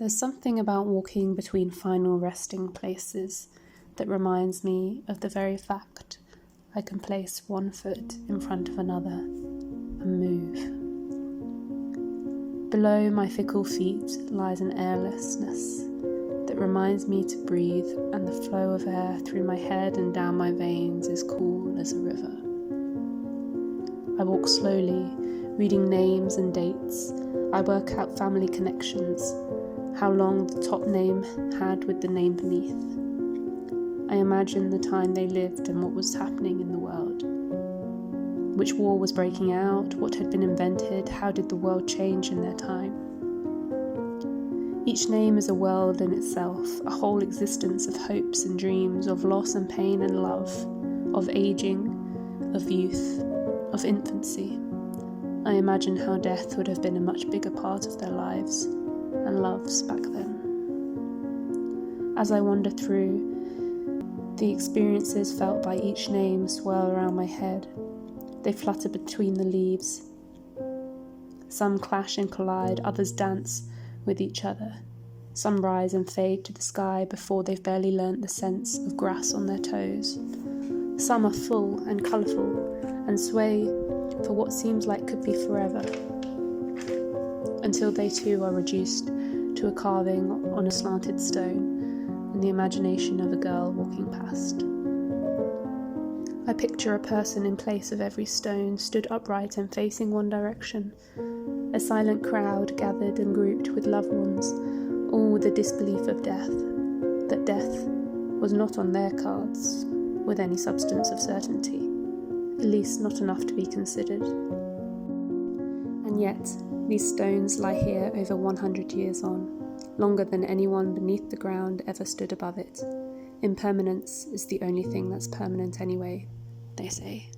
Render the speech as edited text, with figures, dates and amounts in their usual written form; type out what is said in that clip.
There's something about walking between final resting places that reminds me of the very fact I can place one foot in front of another and move. Below my fickle feet lies an airlessness that reminds me to breathe, and the flow of air through my head and down my veins is cool as a river. I walk slowly, reading names and dates. I work out family connections, how long the top name had with the name beneath. I imagine the time they lived and what was happening in the world. Which war was breaking out, what had been invented, how did the world change in their time? Each name is a world in itself, a whole existence of hopes and dreams, of loss and pain and love, of aging, of youth, of infancy. I imagine how death would have been a much bigger part of their lives and loves back then. As I wander through, the experiences felt by each name swirl around my head. They flutter between the leaves. Some clash and collide, others dance with each other. Some rise and fade to the sky before they've barely learnt the sense of grass on their toes. Some are full and colourful and sway for what seems like could be forever, until they too are reduced to a carving on a slanted stone and the imagination of a girl walking past. I picture a person in place of every stone, stood upright and facing one direction. A silent crowd gathered and grouped with loved ones, all with the disbelief of death, that death was not on their cards with any substance of certainty, at least not enough to be considered. And yet, these stones lie here over 100 years on, longer than anyone beneath the ground ever stood above it. Impermanence is the only thing that's permanent anyway, they say.